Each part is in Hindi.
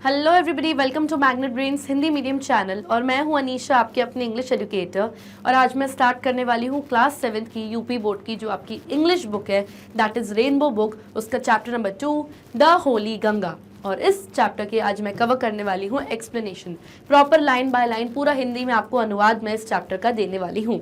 Hello everybody, welcome to magnet brains Hindi medium channel. और मैं हूं अनीशा, आपके अपने इंग्लिश एजुकेटर। और आज मैं स्टार्ट करने वाली हूं क्लास 7 की यूपी बोर्ड की जो आपकी इंग्लिश बुक है, दैट इज रेनबो बुक, उसका chapter number 2 the Holi Ganga. और इस चैप्टर के आज मैं कवर करने वाली हूँ explanation, proper line by line पूरा हिंदी में आपको अनुवाद मैं इस चैप्टर का देने वाली हूँ।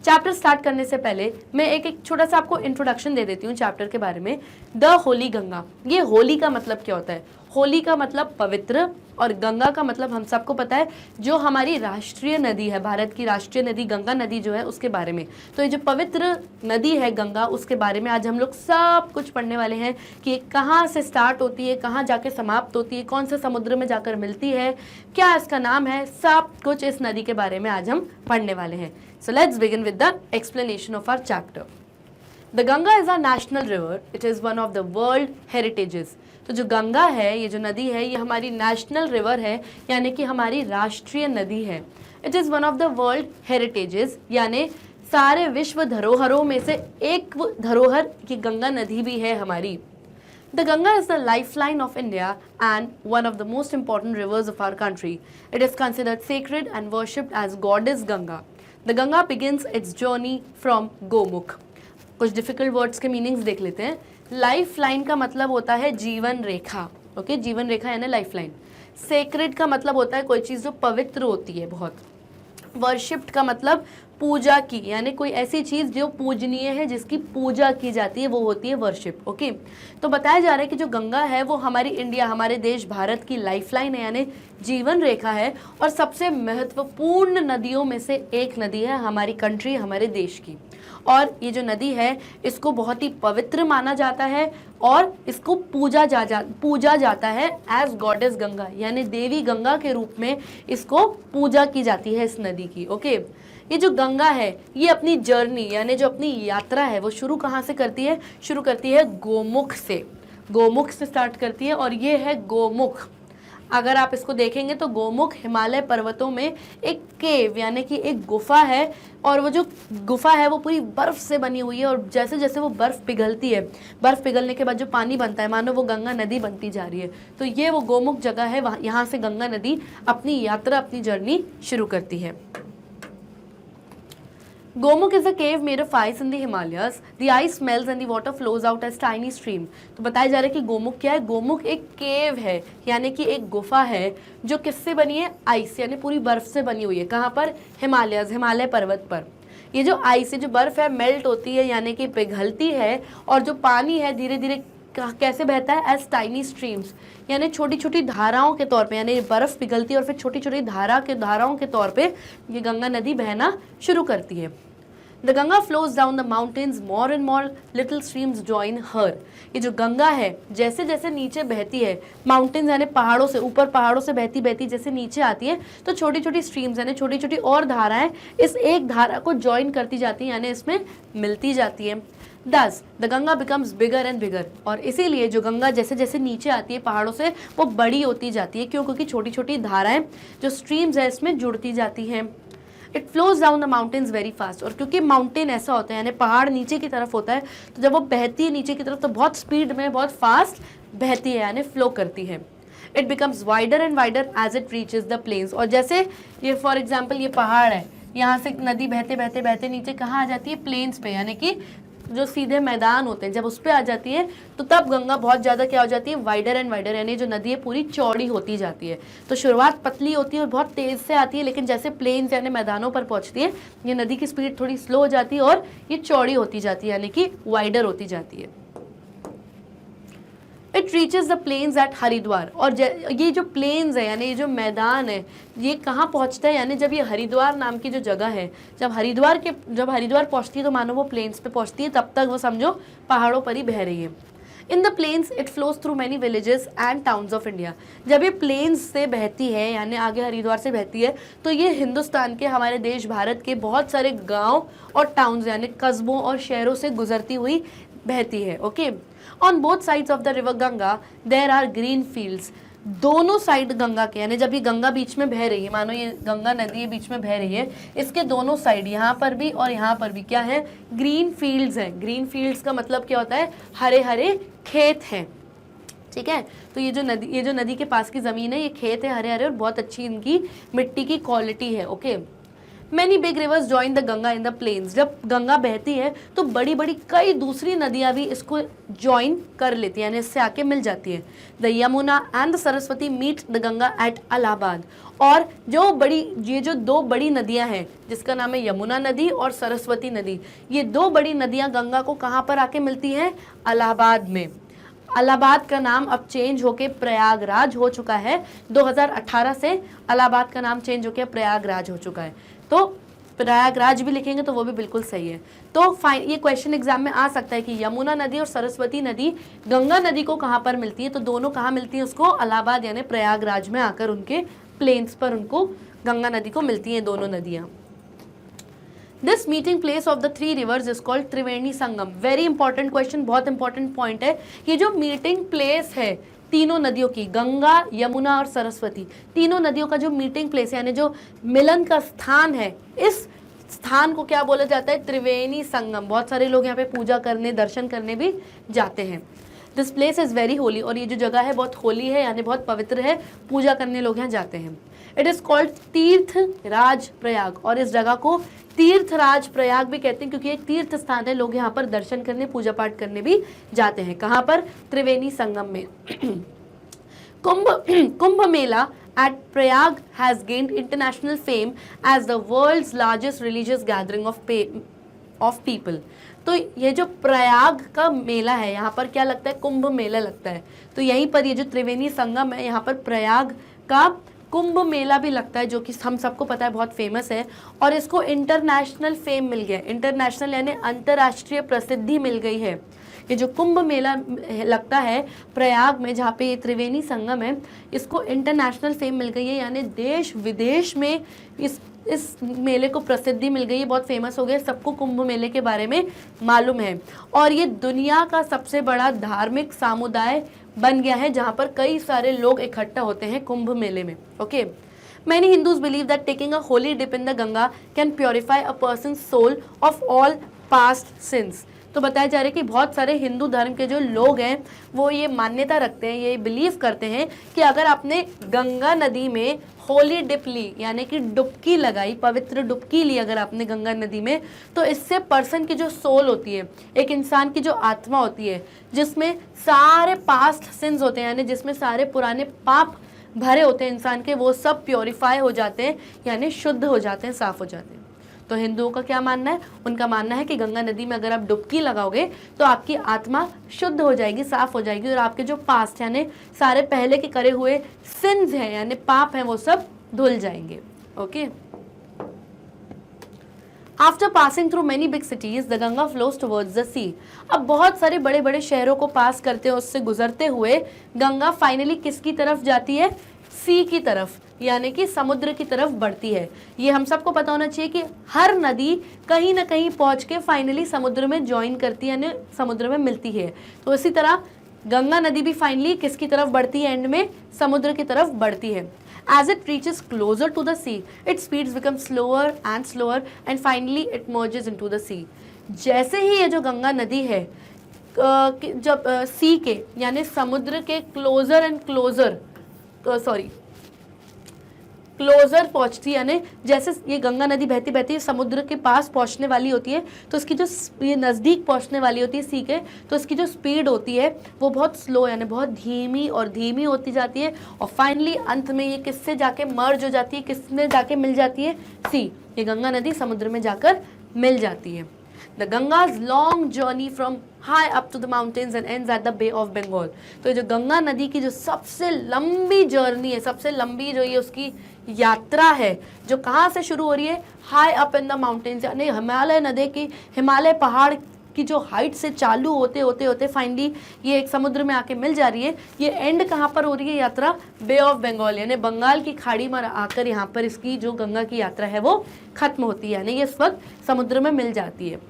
चैप्टर स्टार्ट करने से पहले मैं एक छोटा सा आपको इंट्रोडक्शन दे देती हूँ चैप्टर के बारे में। द होली गंगा, ये होली का मतलब क्या होता है? होली का मतलब पवित्र, और गंगा का मतलब हम सबको पता है जो हमारी राष्ट्रीय नदी है, भारत की राष्ट्रीय नदी गंगा नदी जो है उसके बारे में। तो ये जो पवित्र नदी है गंगा, उसके बारे में आज हम लोग सब कुछ पढ़ने वाले हैं कि ये कहाँ से स्टार्ट होती है, कहाँ जाके समाप्त होती है, कौन से समुद्र में जाकर मिलती है, क्या इसका नाम है, सब कुछ इस नदी के बारे में आज हम पढ़ने वाले हैं। So let's begin with the explanation of our chapter. The Ganga is a national river, it is one of the world heritages. तो जो गंगा है, ये जो नदी है, ये हमारी नेशनल रिवर है, यानी कि हमारी राष्ट्रीय नदी है। It is one of the world heritages, यानी सारे विश्व धरोहरों में से एक धरोहर की गंगा नदी भी है हमारी। The Ganga is the lifeline of India and one of the most important rivers of our country. It is considered sacred and worshipped as goddess Ganga. The Ganga begins its journey from Gomukh. कुछ डिफिकल्ट वर्ड्स के मीनिंग्स देख लेते हैं। लाइफ लाइन का मतलब होता है जीवन रेखा, ओके, जीवन रेखा यानी लाइफ लाइन। सेक्रेड का मतलब होता है कोई चीज़ जो पवित्र होती है बहुत। वर्शिप्ड का मतलब पूजा की, यानी कोई ऐसी चीज़ जो पूजनीय है, जिसकी पूजा की जाती है, वो होती है वर्शिप, ओके। तो बताया जा रहा है कि जो गंगा है वो हमारी इंडिया, हमारे देश भारत की लाइफलाइन है, यानी जीवन रेखा है, और सबसे महत्वपूर्ण नदियों में से एक नदी है हमारी कंट्री, हमारे देश की। और ये जो नदी है इसको बहुत ही पवित्र माना जाता है और इसको पूजा जाता है एज गॉडेस गंगा, यानी देवी गंगा के रूप में इसको पूजा की जाती है इस नदी की, ओके। ये जो गंगा है ये अपनी जर्नी, यानी जो अपनी यात्रा है, वो शुरू कहाँ से करती है? शुरू करती है गोमुख से। गोमुख से स्टार्ट करती है, और ये है गोमुख। अगर आप इसको देखेंगे तो गोमुख हिमालय पर्वतों में एक केव, यानी कि एक गुफा है, और वो जो गुफा है वो पूरी बर्फ से बनी हुई है। और जैसे जैसे वो बर्फ पिघलती है, बर्फ पिघलने के बाद जो पानी बनता है, मानो वो गंगा नदी बनती जा रही है। तो ये वो गोमुख जगह है, वहाँ यहाँ से गंगा नदी अपनी यात्रा, अपनी जर्नी शुरू करती है। Gomukh is a cave made of ice in the Himalayas. The ice melts and the water flows out as tiny stream. तो बताया जा रहा है कि गोमुख क्या है? गोमुख एक केव है, यानी कि एक गुफा है जो किससे बनी है? आइस, यानी पूरी बर्फ से बनी हुई है। कहाँ पर? हिमालयस, हिमालय पर्वत पर। ये जो आइस है, जो बर्फ है, मेल्ट होती है, यानी कि पिघलती है, और जो पानी है धीरे धीरे कैसे बहता है? एज टाइनी स्ट्रीम्स, यानी छोटी छोटी धाराओं के तौर पे, यानी बर्फ पिघलती है और फिर छोटी छोटी धाराओं के तौर पे ये गंगा नदी बहना शुरू करती है। The Ganga flows down the mountains, more and more little streams join her. ये जो गंगा है जैसे जैसे नीचे बहती है, माउंटेन्स यानी पहाड़ों से ऊपर, पहाड़ों से बहती बहती जैसे नीचे आती है, तो छोटी छोटी स्ट्रीम्स यानी छोटी छोटी और धाराएं इस एक धारा को ज्वाइन करती जाती हैं, यानी इसमें मिलती जाती है। Thus, the Ganga becomes bigger and bigger. और इसीलिए जो गंगा जैसे जैसे नीचे आती है पहाड़ों से, वो बड़ी होती जाती है। क्यों? क्योंकि छोटी छोटी धाराएं जो स्ट्रीम्स है इसमें जुड़ती जाती हैं। It flows down the mountains very fast. और क्योंकि माउंटेन ऐसा होता है, यानी पहाड़ नीचे की तरफ होता है, तो जब वो बहती है नीचे की तरफ तो बहुत स्पीड में, बहुत फास्ट बहती है, यानी फ्लो करती है। It becomes wider and wider as it reaches the plains. और जैसे ये फॉर एग्जाम्पल ये पहाड़ है, यहाँ से नदी बहते बहते बहते नीचे कहाँ आ जाती है? प्लेन्स पे, यानी कि जो सीधे मैदान होते हैं, जब उस पर आ जाती है तो तब गंगा बहुत ज़्यादा क्या हो जाती है? वाइडर एंड वाइडर, यानी जो नदी है पूरी चौड़ी होती जाती है। तो शुरुआत पतली होती है और बहुत तेज़ से आती है, लेकिन जैसे प्लेन्स यानी मैदानों पर पहुंचती है, ये नदी की स्पीड थोड़ी स्लो हो जाती है और ये चौड़ी होती जाती है, यानी कि वाइडर होती जाती है। It reaches the plains at Haridwar. और ये जो प्लेन्स है, यानी ये जो मैदान है, ये कहाँ पहुँचता है? यानी जब ये हरिद्वार नाम की जो जगह है, जब हरिद्वार पहुँचती है तो मानो वो प्लेन्स पे पहुँचती है, तब तक वो समझो पहाड़ों पर ही बह रही है। In the plains it flows through many villages and towns of India. जब ये प्लेन्स से बहती है, यानी आगे हरिद्वार से बहती है, तो ये हिंदुस्तान के, हमारे देश भारत के बहुत सारे गाँव और टाउन्स यानी कस्बों और शहरों से गुजरती हुई बहती है, okay. On both sides of the river Ganga there are green fields. दोनों साइड गंगा के, यानी जब ये गंगा बीच में बह रही है, मानो ये गंगा नदी बीच में बह रही है, इसके दोनों साइड, यहाँ पर भी और यहाँ पर भी क्या है? ग्रीन फील्ड्स हैं। ग्रीन फील्ड्स का मतलब क्या होता है? हरे हरे खेत हैं। ठीक है। तो ये जो नदी के पास की ज़मीन है, ये खेत है हरे हरे और बहुत अच्छी इनकी मिट्टी की क्वालिटी है। Okay. Many big rivers join the Ganga in the plains. जब गंगा बहती है तो बड़ी बड़ी कई दूसरी नदियाँ भी इसको ज्वाइन कर लेती हैं, यानी इससे आके मिल जाती है। The Yamuna and the Saraswati meet the Ganga at Allahabad. और ये जो दो बड़ी नदियाँ हैं, जिसका नाम है यमुना नदी और सरस्वती नदी, ये दो बड़ी नदियाँ गंगा को कहाँ पर आके मिलती हैं? इलाहाबाद में। इलाहाबाद का नाम अब चेंज होके प्रयागराज हो चुका है। 2018 से इलाहाबाद का नाम चेंज होके प्रयागराज हो चुका है। तो प्रयागराज भी लिखेंगे तो वो भी बिल्कुल सही है। तो फाइन, ये क्वेश्चन एग्जाम में आ सकता है कि यमुना नदी और सरस्वती नदी गंगा नदी को कहाँ पर मिलती है? तो दोनों कहाँ मिलती है उसको? इलाहाबाद यानी प्रयागराज में आकर उनके प्लेन्स पर उनको गंगा नदी को मिलती हैं दोनों नदियाँ। This meeting place of the three reverse is called Triveni Sangam. Very important question, बहुत इंपॉर्टेंट पॉइंट है। ये जो मीटिंग प्लेस है तीनों नदियों की, गंगा यमुना और सरस्वती, तीनों नदियों का जो मीटिंग प्लेस है, यानी जो मिलन का स्थान है, इस स्थान को क्या बोला जाता है? त्रिवेणी संगम। बहुत सारे लोग यहाँ पे पूजा करने, दर्शन करने भी जाते हैं। This place is very Holi. और ये जो जगह है बहुत होली है, यानी बहुत पवित्र है, पूजा करने लोग यहाँ जाते हैं। इट इज़ कॉल्ड तीर्थ राज प्रयाग। और इस जगह को तीर्थराज प्रयाग भी कहते हैं क्योंकि एक तीर्थ स्थान है, लोग यहाँ पर दर्शन करने, पूजा पाठ करने भी जाते हैं। कहाँ पर? त्रिवेणी संगम में। Kumbh Mela at Prayag has gained international fame as the world's largest religious gathering of people. तो ये जो प्रयाग का मेला है, यहाँ पर क्या लगता है? कुंभ मेला लगता है। तो यहीं पर ये जो त्रिवेणी संगम है, यहाँ पर प्रयाग का कुंभ मेला भी लगता है, जो कि हम सबको पता है बहुत फेमस है। और इसको इंटरनेशनल फेम मिल गया। इंटरनेशनल यानी अंतर्राष्ट्रीय प्रसिद्धि मिल गई है। ये जो कुंभ मेला लगता है प्रयाग में, जहाँ पे ये त्रिवेणी संगम है, इसको इंटरनेशनल फेम मिल गई है, यानी देश विदेश में इस मेले को प्रसिद्धि मिल गई है, बहुत फेमस हो गया, सबको कुंभ मेले के बारे में मालूम है। और ये दुनिया का सबसे बड़ा धार्मिक समुदाय बन गया है, जहाँ पर कई सारे लोग इकट्ठा होते हैं कुंभ मेले में। Okay. Many Hindus believe that taking a holy dip in the Ganga can purify a person's soul of all past sins. तो बताया जा रहा है कि बहुत सारे हिंदू धर्म के जो लोग हैं वो ये मान्यता रखते हैं, ये बिलीव करते हैं कि अगर आपने गंगा नदी में होली डिप ली, यानी कि डुबकी लगाई, पवित्र डुबकी ली अगर आपने गंगा नदी में, तो इससे पर्सन की जो सोल होती है, एक इंसान की जो आत्मा होती है, जिसमें सारे पास्ट सिंस होते हैं, यानी जिसमें सारे पुराने पाप भरे होते हैं इंसान के, वो सब प्योरीफाई हो जाते हैं, यानी शुद्ध हो जाते हैं, साफ हो जाते हैं। तो हिंदुओं का क्या मानना है? उनका मानना है कि गंगा नदी में अगर आप डुबकी लगाओगे तो आपकी आत्मा शुद्ध हो जाएगी, साफ हो जाएगी, और आपके जो पास्ट यानी सारे पहले के करे हुए सिंस हैं, यानी पाप हैं, वो सब धुल जाएंगे। Okay. After passing through many big cities the Ganga flows towards the sea. अब बहुत सारे बड़े बड़े शहरों को पास करते हैं, उससे गुजरते हुए गंगा फाइनली किसकी तरफ जाती है? सी की तरफ, यानी कि समुद्र की तरफ बढ़ती है। ये हम सबको पता होना चाहिए कि हर नदी कहीं ना कहीं पहुंच के फाइनली समुद्र में ज्वाइन करती है, यानी समुद्र में मिलती है। तो इसी तरह गंगा नदी भी फाइनली किसकी तरफ बढ़ती है? एंड में समुद्र की तरफ बढ़ती है। As it reaches closer to the sea, its speeds become slower and slower and finally it merges into the sea. जैसे ही ये जो गंगा नदी है जब सी के यानी समुद्र के क्लोजर पहुंचती है, यानी जैसे ये गंगा नदी बहती बहती समुद्र के पास पहुंचने वाली होती है, तो इसकी जो ये नज़दीक पहुंचने वाली होती है सी के, तो इसकी जो स्पीड होती है वो बहुत स्लो, यानी बहुत धीमी और धीमी होती जाती है, और फाइनली अंत में ये किससे जाके मर्ज हो जाती है? किसमें जाके मिल जाती है? सी। ये गंगा नदी समुद्र में जाकर मिल जाती है। The Ganga's long journey from high up to the mountains and ends at the Bay of Bengal. तो जो गंगा नदी की जो सबसे लंबी जर्नी है, सबसे लंबी जो ये उसकी यात्रा है, जो कहाँ से शुरू हो रही है? High up in the mountains, यानी हिमालय नदी की, हिमालय पहाड़ की जो हाइट से चालू होते होते होते फाइनली ये एक समुद्र में आके मिल जा रही है। ये एंड कहाँ पर हो रही है यात्रा? बे ऑफ बंगाल, यानी बंगाल की खाड़ी में आकर यहाँ पर इसकी जो गंगा की यात्रा है वो खत्म होती है, यानी ये इस वक्त समुद्र में मिल जाती है।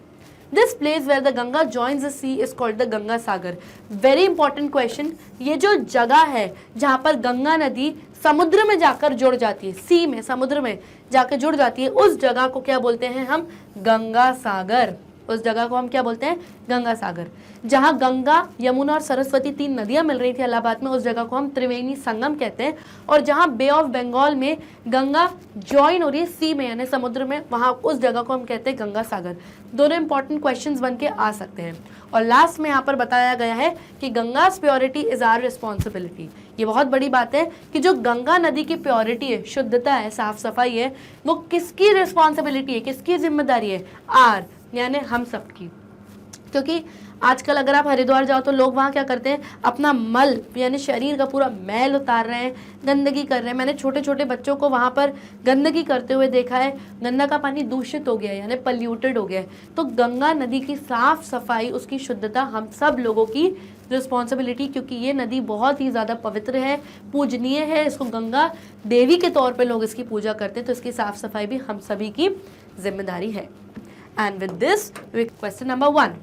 This place where the Ganga joins the sea is called the Ganga Sagar. Very important question. ये जो जगह है जहाँ पर गंगा नदी समुद्र में जाकर जुड़ जाती है, सी में, समुद्र में जाकर जुड़ जाती है, उस जगह को क्या बोलते हैं हम? गंगा सागर। उस जगह को हम क्या बोलते हैं, गंगा सागर। जहाँ गंगा, यमुना और सरस्वती 3 नदियां मिल रही थी इलाहाबाद में, उस जगह को हम त्रिवेणी संगम कहते हैं। और जहाँ बे ऑफ बंगाल में गंगा ज्वाइन हो रही है सी में यानी समुद्र में, वहाँ उस जगह को हम कहते हैं गंगा सागर। दोनों इंपॉर्टेंट क्वेश्चंस बन के आ सकते हैं। और लास्ट में यहाँ पर बताया गया है कि Gangas purity is our responsibility. ये बहुत बड़ी बात है कि जो गंगा नदी की प्योरिटी है, शुद्धता है, साफ सफाई है, वो किसकी रिस्पॉन्सिबिलिटी है, किसकी जिम्मेदारी है, आर यानी हम सबकी। क्योंकि आजकल अगर आप हरिद्वार जाओ तो लोग वहाँ क्या करते हैं, अपना मल यानी शरीर का पूरा मैल उतार रहे हैं, गंदगी कर रहे हैं। मैंने छोटे छोटे बच्चों को वहाँ पर गंदगी करते हुए देखा है। गंगा का पानी दूषित हो गया है यानी पल्यूटेड हो गया है। तो गंगा नदी की साफ सफाई, उसकी शुद्धता हम सब लोगों की रिस्पॉन्सिबिलिटी, क्योंकि ये नदी बहुत ही ज़्यादा पवित्र है, पूजनीय है। इसको गंगा देवी के तौर पर लोग इसकी पूजा करते हैं, तो इसकी साफ सफाई भी हम सभी की जिम्मेदारी है। And with this question number 1,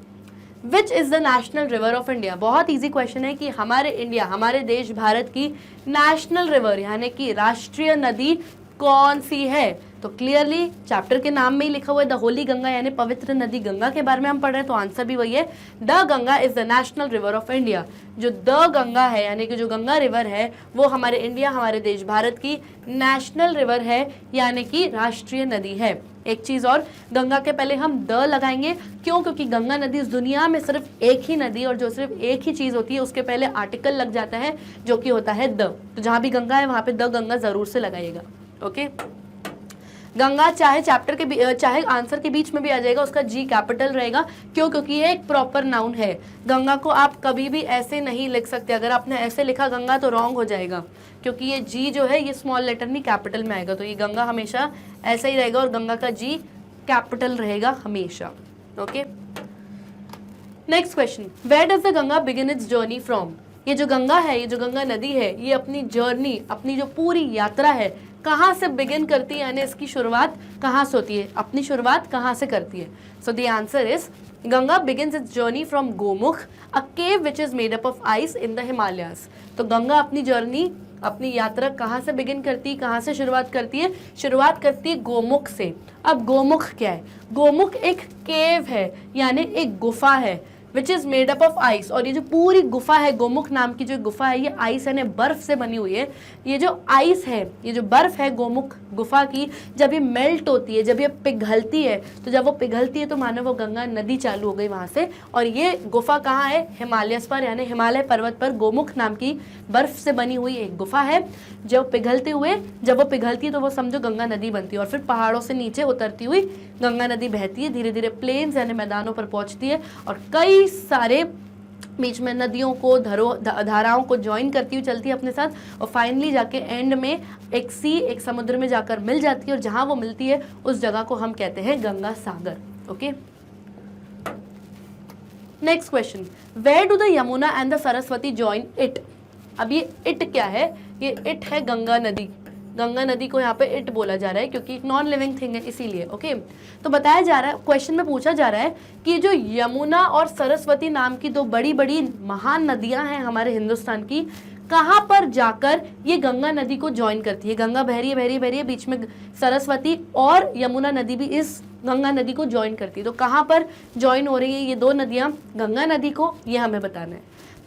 which is the national river of India. बहुत ईजी क्वेश्चन है कि हमारे इंडिया, हमारे देश भारत की नेशनल रिवर यानी कि राष्ट्रीय नदी कौन सी है। तो क्लियरली चैप्टर के नाम में ही लिखा हुआ है द होली गंगा यानी पवित्र नदी गंगा के बारे में हम पढ़ रहे हैं, तो आंसर भी वही है, the Ganga is the national river of India. जो द गंगा है यानी कि जो गंगा रिवर है वो हमारे इंडिया, हमारे देश भारत की नेशनल रिवर है यानी कि राष्ट्रीय नदी है। एक चीज और, गंगा के पहले हम द लगाएंगे, क्यों? क्योंकि गंगा नदी इस दुनिया में सिर्फ एक ही नदी, और जो सिर्फ एक ही चीज होती है उसके पहले आर्टिकल लग जाता है जो कि होता है द। तो जहां भी गंगा है वहां पे द गंगा जरूर से लगाइएगा। ओके, गंगा चाहे चैप्टर के चाहे आंसर के बीच में भी आ जाएगा, उसका जी कैपिटल रहेगा। क्यों? क्योंकि ये एक प्रॉपर नाउन है। गंगा को आप कभी भी ऐसे नहीं लिख सकते। अगर आपने ऐसे लिखा गंगा तो रॉन्ग हो जाएगा, क्योंकि ये जी जो है ये स्मॉल लेटर नहीं कैपिटल में आएगा। तो ये गंगा हमेशा ऐसा ही रहेगा और गंगा का जी कैपिटल रहेगा हमेशा। Okay, next question, where does the Ganga begin its journey from. ये जो गंगा है, ये जो गंगा नदी है, ये अपनी जर्नी, अपनी जो पूरी यात्रा है, कहाँ से बिगिन करती है यानी इसकी शुरुआत कहाँ से होती है, अपनी शुरुआत कहाँ से करती है। So the answer is Ganga begins it's journey from Gomukh, a cave which is made up of ice in the Himalayas. तो गंगा अपनी जर्नी, अपनी यात्रा कहाँ से बिगिन करती है, कहाँ से शुरुआत करती है? शुरुआत करती है गोमुख से। अब गोमुख क्या है? गोमुख एक केव है यानी एक गुफा है, which is made up of ice. और ये जो पूरी गुफा है, गोमुख नाम की जो गुफा है, ये आइस यानी बर्फ से बनी हुई है। ये जो आइस है, ये जो बर्फ है गोमुख गुफा की, जब ये मेल्ट होती है, जब ये पिघलती है, तो जब वो पिघलती है तो मानो वो गंगा नदी चालू हो गई वहां से। और ये गुफा कहाँ है? हिमालयस पर यानी हिमालय पर्वत पर गोमुख नाम की बर्फ से बनी हुई एक गुफा है। जब वो पिघलती है तो वो समझो गंगा नदी बनती है, और फिर पहाड़ों से नीचे उतरती हुई गंगा नदी बहती है, धीरे धीरे प्लेन्स यानी मैदानों पर पहुंचती है, और कई सारे बीच में नदियों को, धाराओं को ज्वाइन करती हुई चलती है अपने साथ, और फाइनली जाके एंड में एक समुद्र में जाकर मिल जाती है, और जहां वो मिलती है उस जगह को हम कहते हैं Ganga Sagar. Okay, next question, where do the Yamuna and the Saraswati join it. अब ये इट क्या है? ये इट है गंगा नदी। गंगा नदी को यहाँ पे इट बोला जा रहा है क्योंकि एक नॉन लिविंग थिंग है, इसीलिए। ओके, तो बताया जा रहा है, क्वेश्चन में पूछा जा रहा है कि जो यमुना और सरस्वती नाम की दो बड़ी बड़ी महान नदियां हैं हमारे हिंदुस्तान की, कहाँ पर जाकर ये गंगा नदी को ज्वाइन करती है। गंगा बह रही है, बीच में सरस्वती और यमुना नदी भी इस गंगा नदी को ज्वाइन करती है। तो कहाँ पर ज्वाइन हो रही है ये दो नदियाँ गंगा नदी को, ये हमें बताना है।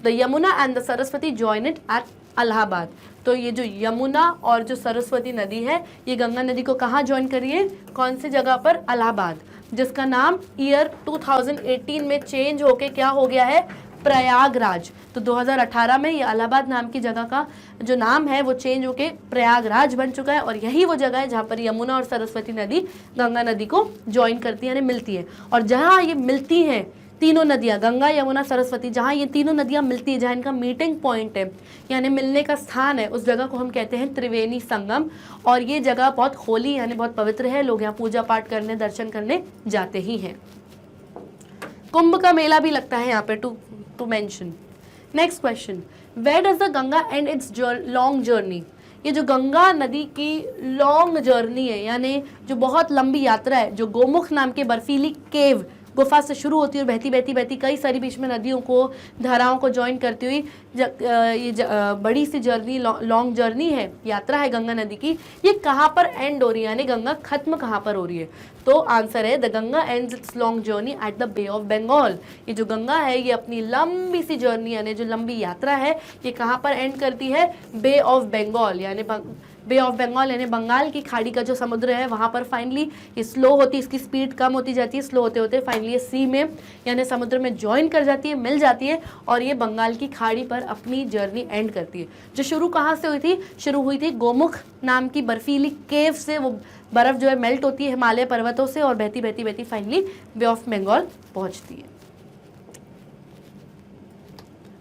The Yamuna and the Saraswati join it at Allahabad. तो ये जो यमुना और जो सरस्वती नदी है, ये गंगा नदी को कहाँ ज्वाइन करी है? कौन सी जगह पर? इलाहाबाद, जिसका नाम ईयर 2018 में चेंज होके क्या हो गया है? प्रयागराज। तो 2018 में ये इलाहाबाद नाम की जगह का जो नाम है वो चेंज होके प्रयागराज बन चुका है, और यही वो जगह है जहाँ पर यमुना और सरस्वती नदी गंगा नदी को ज्वाइन करती है यानी मिलती है। और जहाँ ये मिलती हैं तीनों नदियाँ, गंगा यमुना सरस्वती, जहाँ ये तीनों नदियाँ मिलती है, जहाँ इनका मीटिंग पॉइंट है यानी मिलने का स्थान है, उस जगह को हम कहते हैं त्रिवेणी संगम। और ये जगह बहुत होली यानी बहुत पवित्र है, लोग यहाँ पूजा पाठ करने, दर्शन करने जाते ही हैं। कुंभ का मेला भी लगता है यहाँ पे, to mention. Next question, where does the Ganga end its long journey. ये जो गंगा नदी की लॉन्ग जर्नी है यानी जो बहुत लंबी यात्रा है, जो गोमुख नाम के बर्फीली केव गुफा से शुरू होती है और बहती बहती बहती कई सारी बीच में नदियों को, धाराओं को ज्वाइन करती हुई बड़ी सी जर्नी, लॉन्ग जर्नी है, यात्रा है गंगा नदी की, ये कहाँ पर एंड हो रही है, यानी गंगा खत्म कहाँ पर हो रही है? तो आंसर है the Ganga ends its long journey at the bay of Bengal. ये जो गंगा है ये अपनी लंबी सी जर्नी यानी जो लंबी यात्रा है ये कहाँ पर एंड करती है? बे ऑफ बंगाल, यानी बे ऑफ बंगाल यानी बंगाल की खाड़ी का जो समुद्र है वहाँ पर फाइनली ये स्लो होती है, इसकी स्पीड कम होती जाती है, स्लो होते होते फाइनली ये सी में यानी समुद्र में ज्वाइन कर जाती है, मिल जाती है और ये बंगाल की खाड़ी पर अपनी जर्नी एंड करती है। जो शुरू कहाँ से हुई थी? शुरू हुई थी गोमुख नाम की बर्फीली केव से, वो बर्फ जो है मेल्ट होती है हिमालय पर्वतों से और बहती बहती बहती फाइनली बे ऑफ बंगाल पहुंचती है।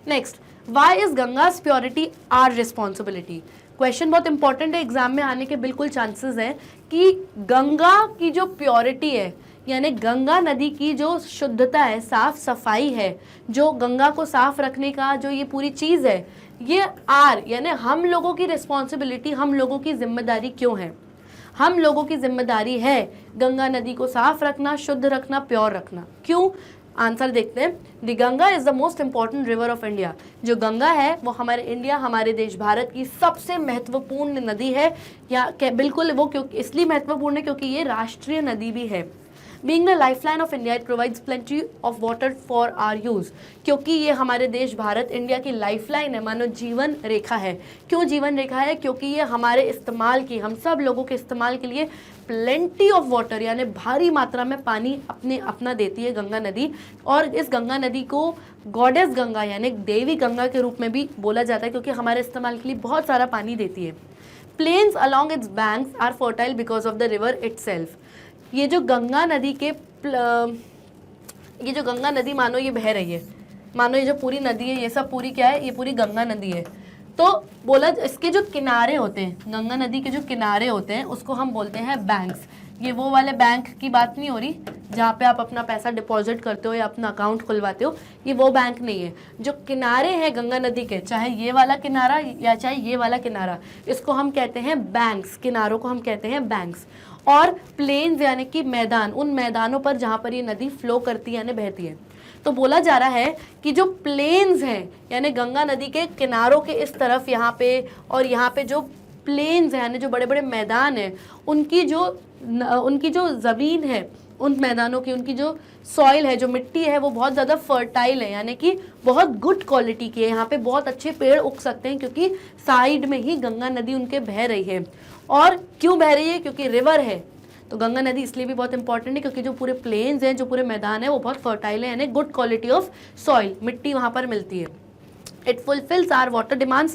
Next, why is Ganga's purity our responsibility? Question बहुत इंपॉर्टेंट है, एग्जाम में आने के बिल्कुल चांसेस हैं कि गंगा की जो प्योरिटी है यानी गंगा नदी की जो शुद्धता है, साफ सफाई है, जो गंगा को साफ रखने का जो ये पूरी चीज़ है, ये आर यानी हम लोगों की रिस्पॉन्सिबिलिटी, हम लोगों की जिम्मेदारी क्यों है? हम लोगों की जिम्मेदारी है गंगा नदी को साफ रखना, शुद्ध रखना, प्योर रखना। क्यों? आंसर देखते हैं। The Ganga is the most important river of India. जो गंगा है वो हमारे इंडिया, हमारे देश भारत की सबसे महत्वपूर्ण नदी है। या बिल्कुल वो क्योंकि इसलिए महत्वपूर्ण है क्योंकि ये राष्ट्रीय नदी भी है। Being the lifeline of India, it provides plenty of water for our use। क्योंकि ये हमारे देश भारत इंडिया की लाइफलाइन है, मानो जीवन रेखा है। क्यों जीवन रेखा है? क्योंकि ये हमारे इस्तेमाल की, हम सब लोगों के इस्तेमाल के लिए प्लेंटी ऑफ वाटर यानी भारी मात्रा में पानी अपना देती है गंगा नदी। और इस गंगा नदी को गॉडेस गंगा यानी देवी गंगा के रूप में भी बोला जाता है क्योंकि हमारे इस्तेमाल के लिए बहुत सारा पानी देती है। Plains along its banks are fertile because of the river itself. ये जो गंगा नदी मानो ये बह रही है, मानो ये जो पूरी नदी है ये सब पूरी क्या है? ये पूरी गंगा नदी है। तो बोला इसके जो किनारे होते हैं, गंगा नदी के जो किनारे होते हैं उसको हम बोलते हैं बैंक्स। ये वो वाले बैंक की बात नहीं हो रही जहाँ पे आप अपना पैसा डिपॉजिट करते हो या अपना अकाउंट खुलवाते हो, ये वो बैंक नहीं है। जो किनारे हैं गंगा नदी के, चाहे ये वाला किनारा या चाहे ये वाला किनारा, इसको हम कहते हैं बैंक्स। किनारों को हम कहते हैं बैंक्स। और प्लेन्स यानी कि मैदान, उन मैदानों पर जहाँ पर ये नदी फ्लो करती है यानी बहती है। तो बोला जा रहा है कि जो प्लेन्स हैं यानी गंगा नदी के किनारों के इस तरफ यहाँ पे और यहाँ पे जो प्लेन्स हैं यानी जो बड़े बड़े मैदान हैं, उनकी जो ज़मीन है, उन मैदानों की उनकी जो सॉइल है, जो मिट्टी है, वो बहुत ज़्यादा फर्टाइल है यानी कि बहुत गुड क्वालिटी की है। यहाँ पे बहुत अच्छे पेड़ उग सकते हैं क्योंकि साइड में ही गंगा नदी उनके बह रही है। और क्यों बह रही है? क्योंकि रिवर है। तो गंगा नदी इसलिए भी बहुत इंपॉर्टेंट है क्योंकि जो पूरे प्लेन्स हैं, जो पूरे मैदान है, वो बहुत फर्टाइल है यानी गुड क्वालिटी ऑफ सॉइल, मिट्टी वहाँ पर मिलती है। It fulfills our water demands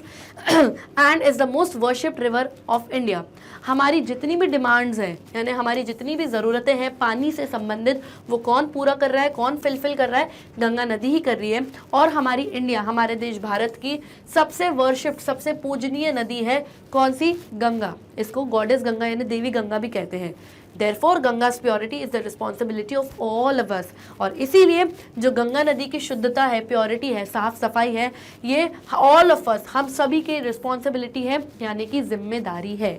and is the most worshipped river of India। हमारी जितनी भी डिमांड्स हैं यानी हमारी जितनी भी ज़रूरतें हैं पानी से संबंधित, वो कौन पूरा कर रहा है, कौन फिलफिल कर रहा है? गंगा नदी ही कर रही है। और हमारी इंडिया, हमारे देश भारत की सबसे वर्शिप्ड, सबसे पूजनीय नदी है कौन सी? गंगा। इसको गॉडेस गंगा यानी देवी गंगा भी कहते हैं। Therefore, Ganga's purity is the responsibility of all of us। और इसीलिए जो गंगा नदी की शुद्धता है, प्योरिटी है, साफ सफाई है, ये all of us, हम सभी की रिस्पॉन्सिबिलिटी है यानी कि जिम्मेदारी है।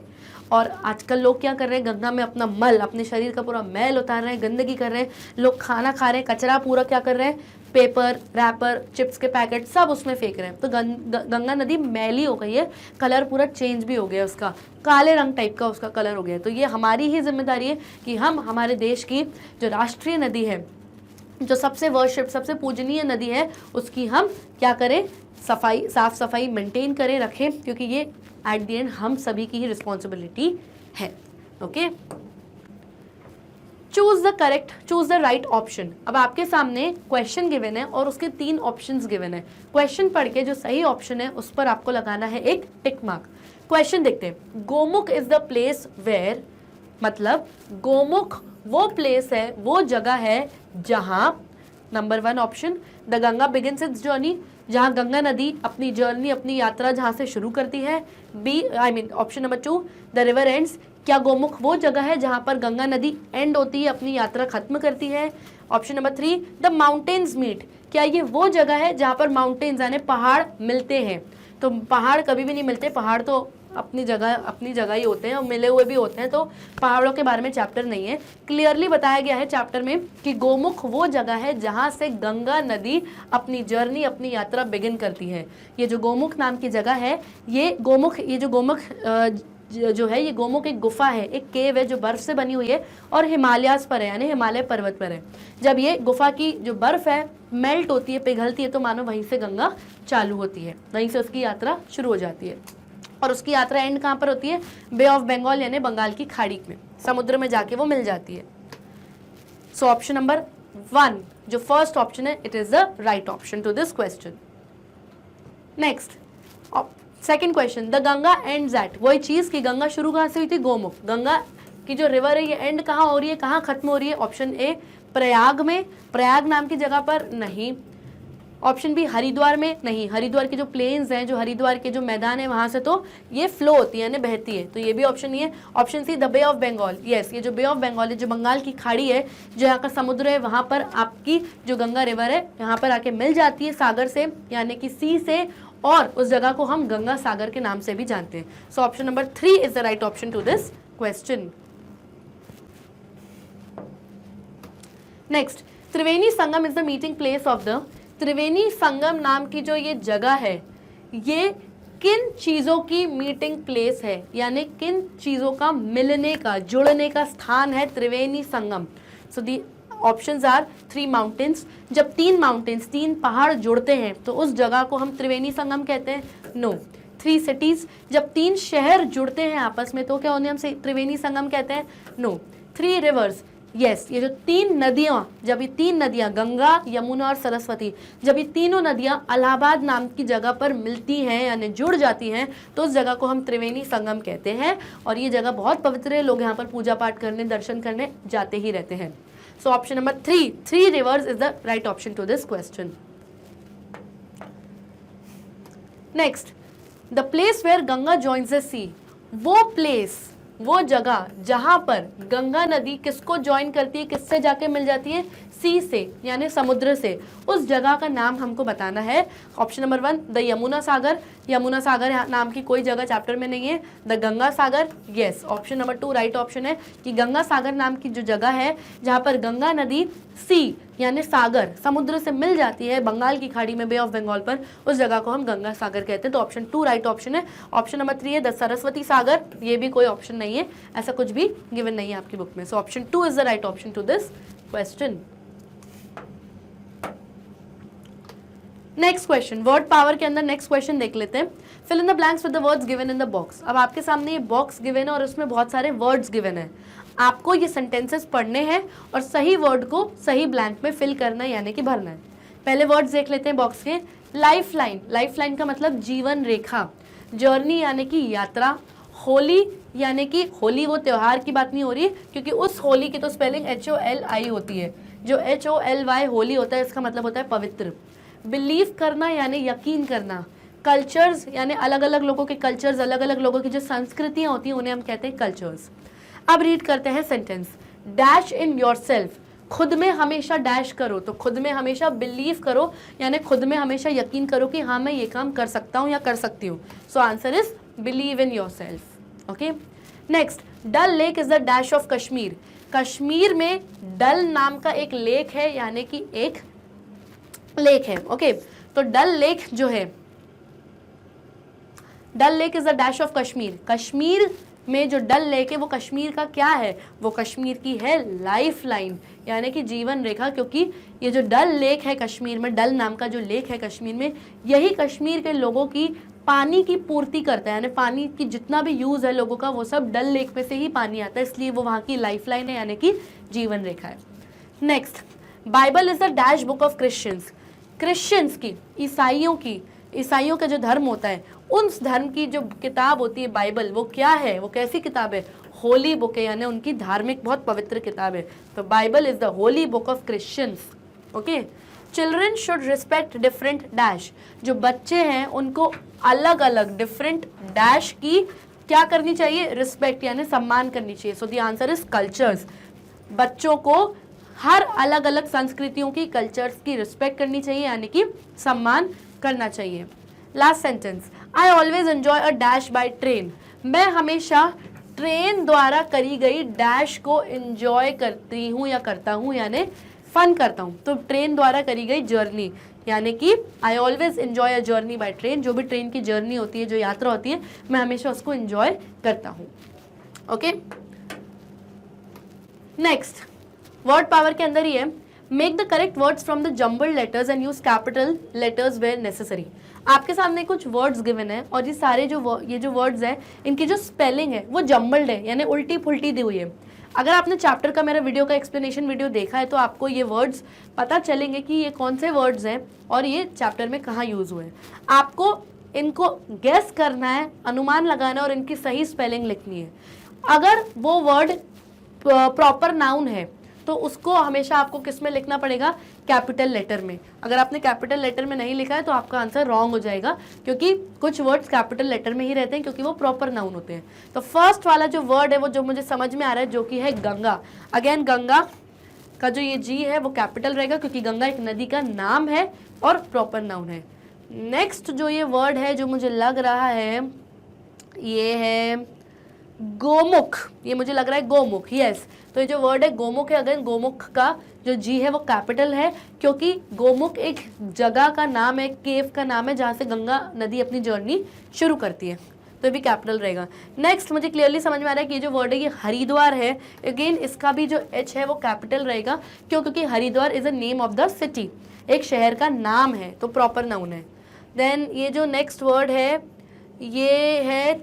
और आजकल लोग क्या कर रहे हैं? गंगा में अपना मल, अपने शरीर का पूरा मैल उतार रहे हैं, गंदगी कर रहे हैं। लोग खाना खा रहे हैं, कचरा पूरा क्या कर रहे हैं? पेपर, रैपर, चिप्स के पैकेट सब उसमें फेंक रहे हैं। तो गंगा नदी मैली हो गई है, कलर पूरा चेंज भी हो गया, उसका काले रंग टाइप का उसका कलर हो गया है। तो ये हमारी ही जिम्मेदारी है कि हम हमारे देश की जो राष्ट्रीय नदी है, जो सबसे वर्शिप, सबसे पूजनीय नदी है, उसकी हम क्या करें? सफाई, साफ सफाई मेंटेन करें, रखें, क्योंकि ये एट द एंड हम सभी की ही रिस्पॉन्सिबिलिटी है। Okay, choose the right option. अब आपके सामने क्वेश्चन गिवन है और उसके 3 ऑप्शंस गिवन है। क्वेश्चन पढ़ के जो सही ऑप्शन है उस पर आपको लगाना है एक टिक मार्क। क्वेश्चन देखते हैं। Gomukh is the place where, मतलब गोमुख वो प्लेस है, वो जगह है जहां, number 1 option, the Ganga begins its journey, जहां गंगा नदी अपनी जर्नी, अपनी यात्रा जहां से शुरू करती है। Option number 2, the river ends, क्या गोमुख वो जगह है जहां पर गंगा नदी एंड होती है, अपनी यात्रा खत्म करती है। Option number 3, the mountains meet, क्या ये वो जगह है जहां पर माउंटेन्स यानी पहाड़ मिलते हैं? तो पहाड़ कभी भी नहीं मिलते, पहाड़ तो अपनी जगह ही होते हैं और मिले हुए भी होते हैं, तो पहाड़ों के बारे में चैप्टर नहीं है। क्लियरली बताया गया है चैप्टर में कि गोमुख वो जगह है जहाँ से गंगा नदी अपनी जर्नी, अपनी यात्रा बिगिन करती है। ये जो गोमुख नाम की जगह है, ये जो गोमुख जो है, ये गोमुख एक गुफा है, एक केव है जो बर्फ से बनी हुई है और हिमालयास पर है, यानी हिमालय पर्वत पर है। जब ये गुफा की जो बर्फ है मेल्ट होती है, पिघलती है, तो मानो वहीं से गंगा चालू होती है, वहीं से उसकी यात्रा शुरू हो जाती है। और उसकी यात्रा एंड कहाँ पर होती है? बे ऑफ बंगाल, यानी बंगाल की खाड़ी में, समुद्र में जाके वो मिल जाती है। सो ऑप्शन नंबर 1 जो फर्स्ट ऑप्शन है, it is the right option to this question. Next second question, the Ganga ends at, वही चीज की गंगा शुरू कहाँ से हुई थी? गोमुख। गंगा की जो रिवर है ये एंड कहाँ हो रही है, कहाँ खत्म हो रही है? ऑप्शन ए प्रयाग में, प्रयाग नाम की जगह पर नहीं। ऑप्शन बी हरिद्वार में नहीं, हरिद्वार के जो प्लेन्स हैं, जो हरिद्वार के जो मैदान है वहां से तो ये फ्लो होती है, यानी बहती है, तो ये भी ऑप्शन नहीं है। Option C the bay of Bengal, yes, ये जो बे ऑफ बंगाल है, जो बंगाल की खाड़ी है, जो यहाँ का समुद्र है, वहां पर आपकी जो गंगा रिवर है यहाँ पर आके मिल जाती है सागर से, यानी कि सी से, और उस जगह को हम गंगा सागर के नाम से भी जानते हैं। So option number 3 is the right option to this question. Next, Triveni Sangam is the meeting place of the, Triveni Sangam नाम की जो ये जगह है, ये किन चीजों की मीटिंग प्लेस है, यानी किन चीजों का मिलने का, जुड़ने का स्थान है त्रिवेणी संगम। सो दी ऑप्शंस आर 3 माउंटेन्स, जब 3 माउंटेन्स, 3 पहाड़ जुड़ते हैं तो उस जगह को हम त्रिवेणी संगम कहते हैं। नो। 3 सिटीज, जब 3 शहर जुड़ते हैं आपस में तो क्या उन्हें हम त्रिवेणी संगम कहते हैं? नो। 3 रिवर्स, यस, ये जो 3 नदियां, जब ये 3 नदियां गंगा, यमुना और सरस्वती, जब ये तीनों नदियां इलाहाबाद नाम की जगह पर मिलती हैं यानी जुड़ जाती हैं तो उस जगह को हम त्रिवेणी संगम कहते हैं। और ये जगह बहुत पवित्र है, लोग यहाँ पर पूजा पाठ करने, दर्शन करने जाते ही रहते हैं। So option number 3 rivers is the right option to this question. Next, the place where Ganga joins the sea, वो प्लेस, वो जगह जहां पर गंगा नदी किसको ज्वाइन करती है, किससे जाके मिल जाती है? सी से, यानी समुद्र से, उस जगह का नाम हमको बताना है। ऑप्शन नंबर 1 द यमुना सागर, यमुना सागर नाम की कोई जगह चैप्टर में नहीं है। The Ganga Sagar, yes, option number 2 right option है कि गंगा सागर नाम की जो जगह है जहाँ पर गंगा नदी सी यानी सागर, समुद्र से मिल जाती है बंगाल की खाड़ी में, बे ऑफ बंगाल पर, उस जगह को हम गंगा सागर कहते हैं। तो ऑप्शन 2 राइट ऑप्शन है। ऑप्शन नंबर 3 है द सरस्वती सागर, ये भी कोई ऑप्शन नहीं है, ऐसा कुछ भी गिवन नहीं है आपकी बुक में। So option 2 is the right option to this question. Next question, word power के अंदर नेक्स्ट क्वेश्चन देख लेते हैं। Fill in the blanks with the words given in the box. अब आपके सामने ये बॉक्स गिवन है और उसमें बहुत सारे वर्ड्स गिवन है, आपको ये सेंटेंसेस पढ़ने हैं और सही वर्ड को सही ब्लैंक में फिल करना है, यानी कि भरना है। पहले वर्ड्स देख लेते हैं बॉक्स के। लाइफ लाइन, लाइफ लाइन का मतलब जीवन रेखा। जर्नी यानी कि यात्रा। होली यानी कि होली वो त्योहार की बात नहीं हो रही, क्योंकि उस होली की तो स्पेलिंग HOLI होती है, जो HOLY होली होता है इसका मतलब होता है पवित्र। बिलीव करना यानी यकीन करना। कल्चर्स यानी अलग अलग लोगों के कल्चर्स, अलग अलग लोगों की जो संस्कृतियां होती हैं उन्हें हम कहते हैं कल्चर्स। अब रीड करते हैं सेंटेंस। डैश इन योरसेल्फ, खुद में हमेशा डैश करो, तो खुद में हमेशा बिलीव करो यानी खुद में हमेशा यकीन करो कि हाँ मैं ये काम कर सकता हूँ या कर सकती हूँ। So answer is believe in yourself. Okay, next, Dal lake is the dash of Kashmir. Kashmir में डल नाम का एक लेक है, यानी कि एक लेक है। ओके, तो डल लेक जो है, Dal lake is the dash of Kashmir. Kashmir में जो डल लेक है वो कश्मीर का क्या है? वो कश्मीर की है लाइफ लाइन, यानी कि जीवन रेखा, क्योंकि ये जो डल लेक है कश्मीर में, डल नाम का जो लेक है कश्मीर में, यही कश्मीर के लोगों की पानी की पूर्ति करता है, यानी पानी की जितना भी यूज है लोगों का वो सब डल लेक में से ही पानी आता है, इसलिए वो वहाँ की लाइफ लाइन है, यानी कि जीवन रेखा है। Next, Bible is the dash book of Christians. Christians की, ईसाइयों का जो धर्म होता है उस धर्म की जो किताब होती है बाइबल, वो क्या है? वो कैसी किताब है? होली बुक है, यानी उनकी धार्मिक बहुत पवित्र किताब है। तो Bible is the Holi book of Christians. Okay, children should respect different dash. जो बच्चे हैं उनको अलग अलग डिफरेंट डैश की क्या करनी चाहिए? रिस्पेक्ट यानी सम्मान करनी चाहिए। So the answer is cultures. बच्चों को हर अलग अलग संस्कृतियों की, कल्चर्स की रिस्पेक्ट करनी चाहिए, यानी कि सम्मान करना चाहिए। Last sentence, I always enjoy a dash by train, मैं हमेशा ट्रेन द्वारा करी गई डैश को एंजॉय करती हूँ या करता हूँ, यानी फन करता हूँ। तो ट्रेन द्वारा करी गई जर्नी, यानी कि I always enjoy a journey by train, जो भी ट्रेन की जर्नी होती है, जो यात्रा होती है, मैं हमेशा उसको एंजॉय करता हूँ। ओके, नेक्स्ट वर्ड पावर के अंदर ही है, make the correct words from the jumbled letters and use capital letters where necessary. आपके सामने कुछ वर्ड्स गिवन है और ये सारे जो वर्ड्स हैं इनकी जो स्पेलिंग है वो जम्बल्ड है, यानी उल्टी पुल्टी दी हुई है। अगर आपने चैप्टर का मेरा वीडियो का एक्सप्लेनेशन वीडियो देखा है तो आपको ये वर्ड्स पता चलेंगे कि ये कौन से वर्ड्स हैं और ये चैप्टर में कहाँ यूज हुए हैं। आपको इनको गेस करना है, अनुमान लगाना है और इनकी सही स्पेलिंग लिखनी है। अगर वो वर्ड प्रॉपर नाउन है तो उसको हमेशा आपको किस में लिखना पड़ेगा, कैपिटल लेटर में। अगर आपने कैपिटल लेटर में नहीं लिखा है तो आपका आंसर रॉन्ग हो जाएगा, क्योंकि कुछ वर्ड्स कैपिटल लेटर में ही रहते हैं क्योंकि वो प्रॉपर नाउन होते हैं। तो फर्स्ट वाला जो वर्ड है वो जो मुझे समझ में आ रहा है, जो कि है गंगा। अगेन गंगा का जो ये जी है वो कैपिटल रहेगा क्योंकि गंगा एक नदी का नाम है और प्रॉपर नाउन है। नेक्स्ट जो ये वर्ड है जो मुझे लग रहा है ये है गोमुख, ये मुझे लग रहा है गोमुख, यस। तो ये जो वर्ड है गोमुख है, अगर गोमुख का जो जी है वो कैपिटल है क्योंकि गोमुख एक जगह का नाम है, केव का नाम है जहाँ से गंगा नदी अपनी जर्नी शुरू करती है, तो ये भी कैपिटल रहेगा। नेक्स्ट मुझे क्लियरली समझ में आ रहा है कि ये जो वर्ड है ये हरिद्वार है। अगेन इसका भी जो एच है वो कैपिटल रहेगा क्योंकि Haridwar is a name of the city, एक शहर का नाम है, तो प्रॉपर नाउन है। देन ये जो नेक्स्ट वर्ड है ये है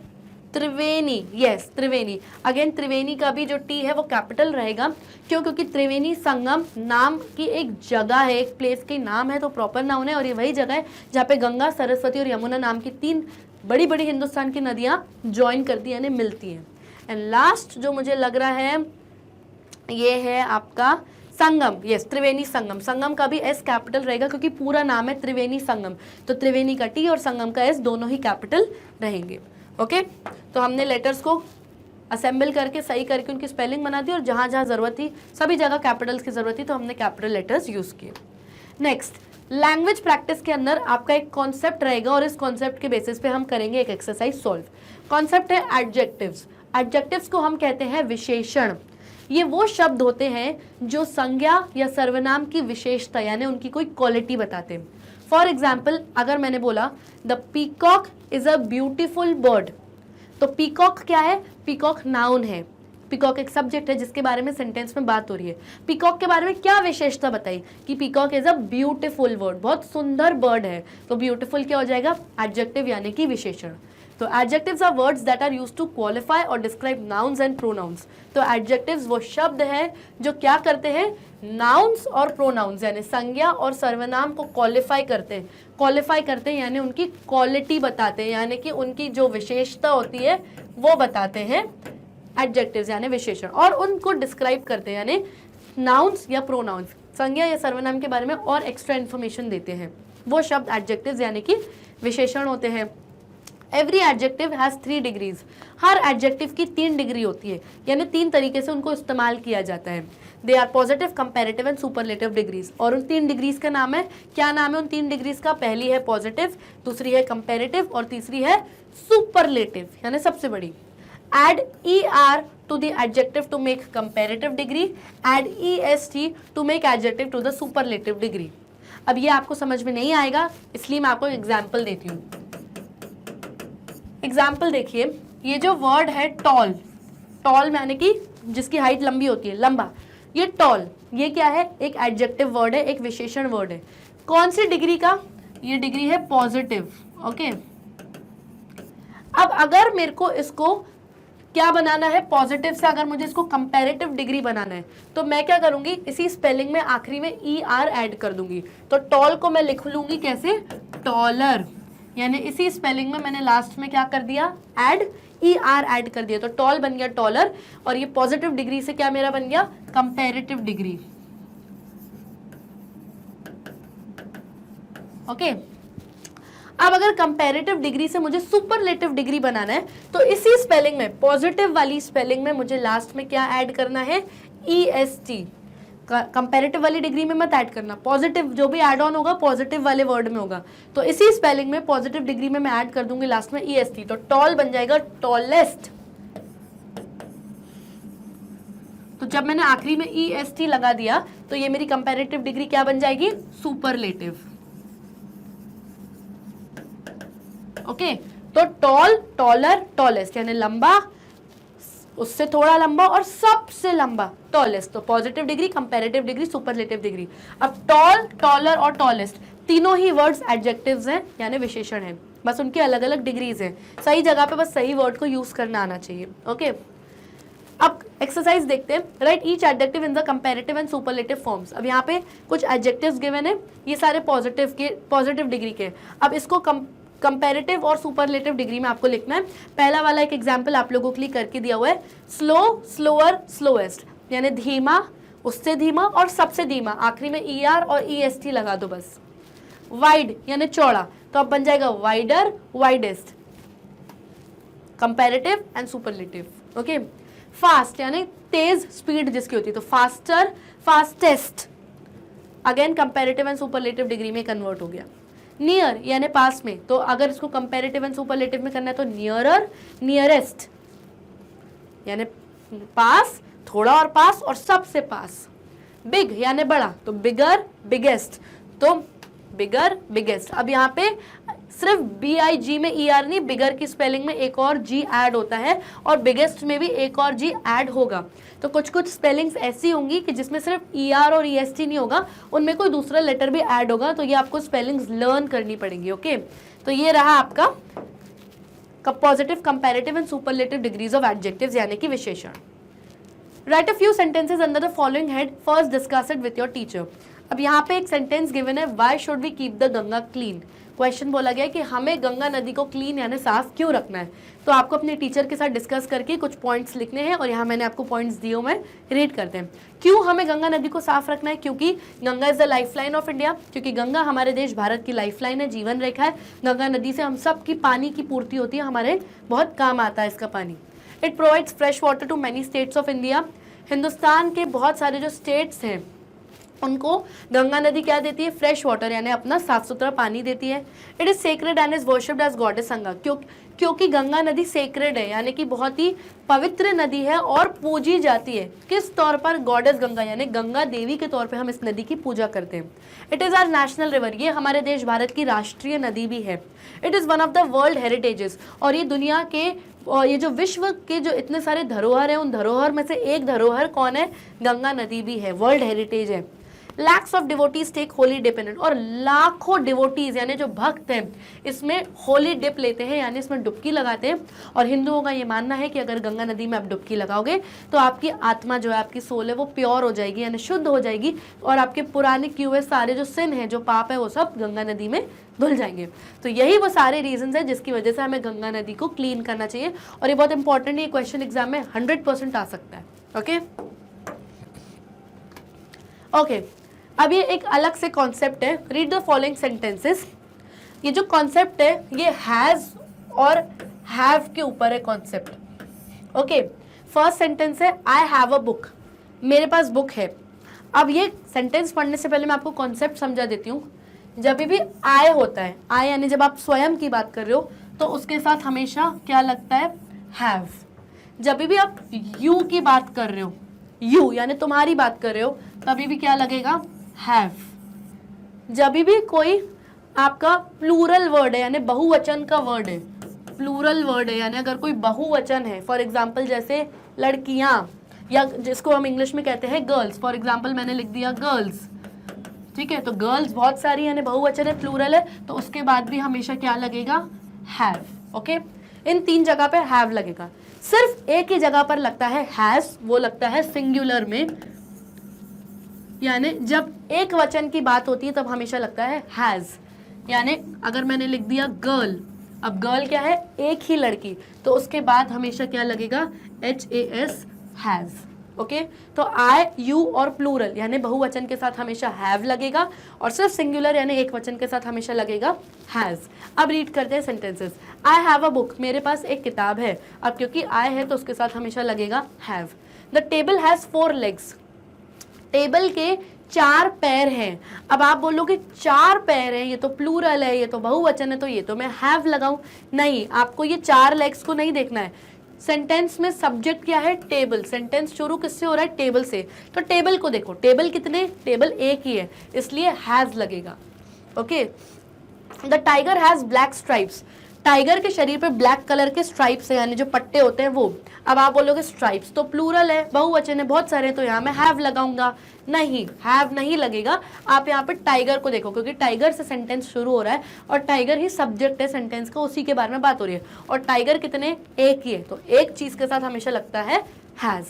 त्रिवेणी, यस त्रिवेणी। अगेन त्रिवेणी का भी जो टी है वो कैपिटल रहेगा क्योंकि त्रिवेणी संगम नाम की एक जगह है, एक प्लेस की नाम है, तो प्रॉपर नाउन है और ये वही जगह है जहाँ पे गंगा, सरस्वती और यमुना नाम की 3 बड़ी बड़ी हिंदुस्तान की नदियाँ ज्वाइन करती हैं, यानी मिलती हैं। एंड लास्ट जो मुझे लग रहा है ये है आपका संगम, यस त्रिवेणी संगम। संगम का भी एस कैपिटल रहेगा क्योंकि पूरा नाम है त्रिवेणी संगम, तो त्रिवेणी का टी और संगम का एस दोनों ही कैपिटल रहेंगे। ओके, तो हमने लेटर्स को असेंबल करके सही करके उनकी स्पेलिंग बना दी और जहाँ जहाँ ज़रूरत थी सभी जगह कैपिटल्स की ज़रूरत थी तो हमने कैपिटल लेटर्स यूज़ किए। नेक्स्ट लैंग्वेज प्रैक्टिस के अंदर आपका एक कॉन्सेप्ट रहेगा और इस कॉन्सेप्ट के बेसिस पे हम करेंगे एक एक्सरसाइज सॉल्व। कॉन्सेप्ट है एडजेक्टिव्स। एडजेक्टिव्स को हम कहते हैं विशेषण। ये वो शब्द होते हैं जो संज्ञा या सर्वनाम की विशेषता यानी उनकी कोई क्वालिटी बताते हैं। फॉर एग्जाम्पल अगर मैंने बोला the peacock is a beautiful bird, तो पीकॉक क्या है, पीकॉक नाउन है, पीकॉक एक सब्जेक्ट है जिसके बारे में सेंटेंस में बात हो रही है। पीकॉक के बारे में क्या विशेषता बताई कि peacock is a beautiful bird, बहुत सुंदर बर्ड है, तो ब्यूटीफुल क्या हो जाएगा, एडजेक्टिव यानी कि विशेषण। तो adjectives are words that are used to qualify और डिस्क्राइब नाउन्स एंड प्रोनाउंस। तो एडजेक्टिव्स वो शब्द हैं जो क्या करते हैं, नाउन्स और प्रोनाउंस यानी संज्ञा और सर्वनाम को क्वालिफाई करते हैं। क्वालिफाई करते हैं यानी उनकी क्वालिटी बताते हैं, यानी कि उनकी जो विशेषता होती है वो बताते हैं एडजेक्टिव्स यानी विशेषण, और उनको डिस्क्राइब करते हैं यानी नाउन्स या प्रोनाउंस, संज्ञा या सर्वनाम के बारे में और एक्स्ट्रा इन्फॉर्मेशन देते हैं, वो शब्द एडजेक्टिव्स यानी कि विशेषण होते हैं। Every adjective has 3 degrees. Her adjective की 3 डिग्री होती है, यानी 3 तरीके से उनको इस्तेमाल किया जाता है। They are positive, comparative and superlative degrees. और उन 3 डिग्रीज का नाम है, क्या नाम है उन 3 डिग्रीज का, पहली है पॉजिटिव, दूसरी है कंपैरेटिव और तीसरी है सुपरलेटिव यानी सबसे बड़ी। Add er to the adjective to make comparative degree. Add est to make adjective to the superlative degree. अब ये आपको समझ में नहीं आएगा इसलिए मैं आपको एग्जाम्पल देती हूँ। एग्जाम्पल देखिए, ये जो वर्ड है टॉल, टॉल यानी कि जिसकी हाइट लंबी होती है, लंबा, ये टॉल, ये क्या है, एक एडजेक्टिव वर्ड है, एक विशेषण वर्ड है। कौन सी डिग्री का, ये डिग्री है पॉजिटिव। ओके, अब अगर मेरे को इसको क्या बनाना है, पॉजिटिव से अगर मुझे इसको कंपैरेटिव डिग्री बनाना है तो मैं क्या करूंगी, इसी स्पेलिंग में आखिरी में er ऐड कर दूंगी। तो टॉल को मैं लिख लूंगी कैसे, टॉलर, यानी इसी स्पेलिंग में मैंने लास्ट में क्या कर दिया, er ऐड कर दिया, तो टॉल बन गया टॉलर, और ये पॉजिटिव डिग्री से क्या मेरा बन गया, कंपैरेटिव डिग्री। ओके, अब अगर कंपैरेटिव डिग्री से मुझे सुपरलेटिव डिग्री बनाना है तो इसी स्पेलिंग में, पॉजिटिव वाली स्पेलिंग में मुझे लास्ट में क्या ऐड करना है, est। कंपैरेटिव वाली डिग्री में मत ऐड करना, पॉजिटिव जो भी ऐड ऑन होगा पॉजिटिव वाले वर्ड में होगा। तो इसी स्पेलिंग में पॉजिटिव डिग्री में मैं ऐड कर दूंगी लास्ट में EST, तो टॉल बन जाएगा टॉलेस्ट। तो जब मैंने आखिरी में EST लगा दिया तो ये मेरी कंपैरेटिव डिग्री क्या बन जाएगी, सुपरलेटिव। ओके, तो टॉल, टॉलर, टॉलेस्ट यानी लंबा, उससे थोड़ा लंबा और सबसे लंबा टॉलेस्ट। तो positive degree, comparative degree, superlative degree. अब टॉल, टॉलर और टॉलेस्ट तीनों ही वर्ड्स एडजेक्टिव्स हैं यानी विशेषण हैं, बस उनकी अलग अलग डिग्रीज हैं। सही जगह पे बस सही वर्ड को यूज करना आना चाहिए। ओके, अब एक्सरसाइज देखते हैं। Right each adjective in the comparative and superlative forms. अब यहाँ पे कुछ एडजेक्टिव्स गिवन है, ये सारे पॉजिटिव डिग्री के। अब इसको कंपैरेटिव और सुपरलेटिव डिग्री में आपको लिखना है। पहला वाला एक एग्जांपल आप लोगों के लिए करके दिया हुआ है, स्लो, स्लोअर, स्लोएस्ट यानी धीमा, उससे धीमा और सबसे धीमा। आखिरी में ER और EST लगा दो बस। वाइड यानी चौड़ा, तो अब बन जाएगा wider, widest, comparative and superlative. Okay, fast यानी तेज स्पीड जिसकी होती है, तो faster, fastest, again comparative and superlative degree में कन्वर्ट हो गया। नियर यानी पास में, तो अगर इसको कंपैरेटिव एंड सुपरलेटिव में करना है तो नियरर, नियरेस्ट यानी पास, थोड़ा और पास और सबसे पास। बिग यानी बड़ा, तो बिगर, बिगेस्ट, तो बिगर, बिगेस्ट। अब यहाँ पे सिर्फ BIG में ER नहीं, बिगर की स्पेलिंग में एक और G ऐड होता है और बिगेस्ट में भी एक और G ऐड होगा। तो कुछ कुछ स्पेलिंग्स ऐसी होंगी कि जिसमें सिर्फ ER और EST नहीं होगा, उनमें कोई दूसरा लेटर भी ऐड होगा, तो ये आपको स्पेलिंग्स लर्न करनी पड़ेंगी। ओके, तो ये रहा आपका positive, comparative and superlative degrees of adjectives यानी कि विशेषण। Write a few sentences under the following head, first discuss it with your teacher. अब यहाँ पे एक सेंटेंस गिवन है, why should we keep the Ganga clean. Question बोला गया कि हमें गंगा नदी को क्लीन यानी साफ क्यों रखना है। तो आपको अपने टीचर के साथ डिस्कस करके कुछ पॉइंट्स लिखने हैं और यहाँ मैंने आपको पॉइंट्स दिए हुए, रीड करते हैं। क्यों हमें गंगा नदी को साफ रखना है, क्योंकि Ganga is the life line of India, क्योंकि गंगा हमारे देश भारत की लाइफ लाइन है, जीवन रेखा है। गंगा नदी से हम सब की पानी की पूर्ति होती है, हमारे बहुत काम आता है इसका पानी। It provides fresh water to many states of India. Hindustan के बहुत सारे जो स्टेट्स हैं उनको गंगा नदी क्या देती है, फ्रेश वाटर यानी अपना साफ सुथरा पानी देती है। It is sacred and is worshipped as goddess Ganga, क्योंकि गंगा नदी सेक्रेड है यानी कि बहुत ही पवित्र नदी है और पूजी जाती है। किस तौर पर, गॉडेस गंगा यानी गंगा देवी के तौर पे हम इस नदी की पूजा करते हैं। It is our national river, ये हमारे देश भारत की राष्ट्रीय नदी भी है। It is one of the world heritages, और ये दुनिया के और ये जो विश्व के जो इतने सारे धरोहर हैं उन धरोहर में से एक धरोहर कौन है, गंगा नदी भी है, वर्ल्ड हेरिटेज है। Lakhs of devotees take holy dip in it, और लाखों डिवोटीज यानी जो भक्त हैं इसमें होली डिप लेते हैं यानी इसमें डुबकी लगाते हैं। और हिंदुओं का ये मानना है कि अगर गंगा नदी में आप डुबकी लगाओगे तो आपकी आत्मा जो है, आपकी सोल है, वो प्योर हो जाएगी यानी शुद्ध हो जाएगी, और आपके पुराने किए हुए सारे जो सिन है, जो पाप है, वो सब गंगा नदी में धुल जाएंगे। तो यही वो सारे रीजंस हैं जिसकी वजह से हमें गंगा नदी को क्लीन करना चाहिए। और ये बहुत इंपॉर्टेंट है, ये क्वेश्चन एग्जाम में 100% आ सकता है। ओके ओके, अब ये एक अलग से कॉन्सेप्ट है। Read the following sentences. ये जो कॉन्सेप्ट है ये हैज और हैव के ऊपर है कॉन्सेप्ट। ओके, फर्स्ट सेंटेंस है आई हैव अ बुक, मेरे पास बुक है। अब ये सेंटेंस पढ़ने से पहले मैं आपको कॉन्सेप्ट समझा देती हूँ। जब भी आई होता है, आई यानी जब आप स्वयं की बात कर रहे हो तो उसके साथ हमेशा क्या लगता है, हैव। जब भी आप यू की बात कर रहे हो, यू यानी तुम्हारी बात कर रहे हो, तभी भी क्या लगेगा, हैव। जब भी कोई आपका प्लूरल वर्ड है यानी बहुवचन का वर्ड है, प्लूरल वर्ड है यानी अगर कोई बहुवचन है, फॉर एग्जाम्पल जैसे लड़कियां, या जिसको हम इंग्लिश में कहते हैं गर्ल्स, फॉर एग्जाम्पल मैंने लिख दिया गर्ल्स, ठीक है, तो गर्ल्स बहुत सारी यानी बहुवचन है, प्लूरल है, तो उसके बाद भी हमेशा क्या लगेगा, हैव। ओके, इन तीन जगह पे हैव लगेगा। सिर्फ एक ही जगह पर लगता है हैज, वो लगता है सिंगुलर में, यानी जब एक वचन की बात होती है तब हमेशा लगता है हैज। यानी अगर मैंने लिख दिया गर्ल, अब गर्ल क्या है, एक ही लड़की, तो उसके बाद हमेशा क्या लगेगा, HAS, हैज। ओके, तो आई, यू और प्लूरल यानी बहुवचन के साथ हमेशा हैव लगेगा, और सिर्फ सिंगुलर यानी एक वचन के साथ हमेशा लगेगा हैज। अब रीड करते हैं sentences. I have a book, मेरे पास एक किताब है। अब क्योंकि आई है तो उसके साथ हमेशा लगेगा have. The table has 4 legs, table के 4 पैर हैं। अब आप बोलोगे 4 पैर हैं, ये तो प्लूरल है, ये तो बहुवचन है, तो ये तो मैं हैव लगाऊं। नहीं, आपको ये 4 लेग्स को नहीं देखना है। सेंटेंस में सब्जेक्ट क्या है? टेबल। सेंटेंस शुरू किससे हो रहा है? टेबल से। तो टेबल को देखो, टेबल कितने? टेबल एक ही है, इसलिए हैज लगेगा। Okay. The tiger has black stripes. Tiger के शरीर पे ब्लैक कलर के स्ट्राइप्स है, यानी जो पट्टे होते हैं वो। अब आप बोलोगे स्ट्राइप्स तो प्लूरल है, बहुवचन है, बहुत सारे, तो यहाँ मैं हैव लगाऊंगा। नहीं, हैव नहीं लगेगा। आप यहाँ पे टाइगर को देखो, क्योंकि टाइगर से सेंटेंस शुरू हो रहा है और टाइगर ही सब्जेक्ट है सेंटेंस का, उसी के बारे में बात हो रही है। और टाइगर कितने? एक ही है, तो एक चीज के साथ हमेशा लगता है has.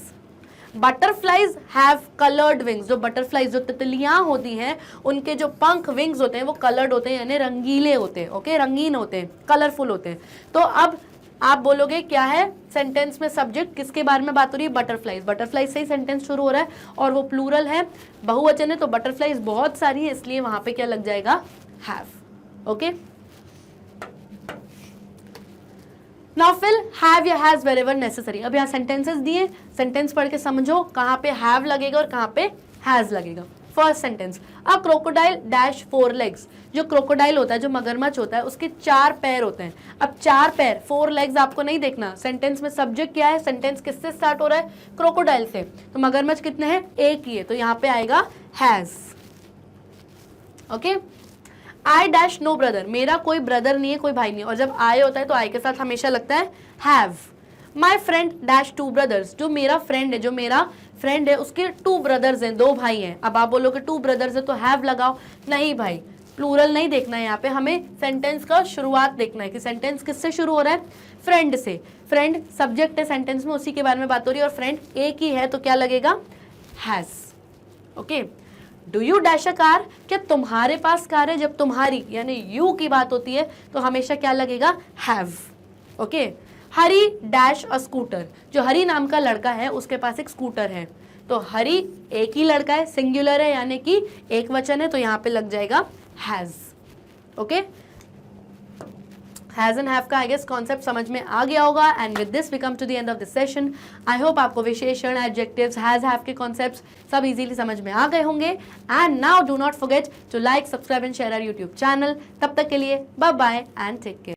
Butterflies have coloured wings. जो बटरफ्लाइज, जो तितलियां होती हैं, उनके जो पंख, विंग्स होते हैं, वो कलर्ड होते हैं, यानी रंगीले होते हैं। ओके, रंगीन होते हैं, कलरफुल होते हैं। तो अब आप बोलोगे क्या है? सेंटेंस में सब्जेक्ट किसके बारे में बात हो रही है? बटरफ्लाइज। बटरफ्लाइज से ही सेंटेंस शुरू हो रहा है और वो प्लूरल है, बहुवचन है, तो बटरफ्लाइज बहुत सारी है, इसलिए वहां पे क्या लग जाएगा? Have. Okay. Now fill have or has wherever necessary. अब यहाँ सेंटेंसेस दिए, सेंटेंस पढ़ के समझो कहाँ पे हैव लगेगा और कहाँ पे हैज लगेगा। फर्स्ट सेंटेंस, अ क्रोकोडाइल डैश 4 लेग्स। जो क्रोकोडाइल होता है, जो मगरमच्छ होता है, उसके 4 पैर होते हैं। अब 4 पैर, 4 लेग्स आपको नहीं देखना। सेंटेंस में सब्जेक्ट क्या है? सेंटेंस किससे स्टार्ट हो रहा है? क्रोकोडाइल से। तो मगरमच्छ कितने हैं? एक ही है, तो यहाँ पे आएगा has. Okay. I dash no brother. मेरा कोई ब्रदर नहीं है, कोई भाई नहीं है, और जब आई होता है तो आई के साथ हमेशा लगता है have. My friend dash 2 brothers. जो मेरा फ्रेंड है, जो मेरा फ्रेंड है, उसके 2 ब्रदर्स हैं, 2 भाई हैं। अब आप बोलोगे 2 ब्रदर्स है तो हैव लगाओ। नहीं भाई, प्लूरल नहीं देखना है यहाँ पे, हमें सेंटेंस का शुरुआत देखना है कि सेंटेंस किससे शुरू हो रहा है? फ्रेंड से। फ्रेंड सब्जेक्ट है सेंटेंस में, उसी के बारे में बात हो रही है, और फ्रेंड एक ही है, तो क्या लगेगा? Has. Okay. Do you dash a car. क्या तुम्हारे पास कार है? जब तुम्हारी यानी यू की बात होती है तो हमेशा क्या लगेगा? Have. Okay. Hari dash a scooter. जो हरी नाम का लड़का है, उसके पास एक स्कूटर है, तो हरी एक ही लड़का है, सिंगुलर है, यानी कि एक वचन है, तो यहाँ पे लग जाएगा has. Okay. Has and have का आई गेस कॉन्सेप्ट समझ में आ गया होगा। And with this we come to the end of this session. I hope आपको विशेषण, एडजेक्टिव्स, हैज, हैव के कॉन्सेप्ट्स सब इजीली समझ में आ गए होंगे। And now do not forget to like, subscribe and share our YouTube channel. तब तक के लिए bye bye and take care.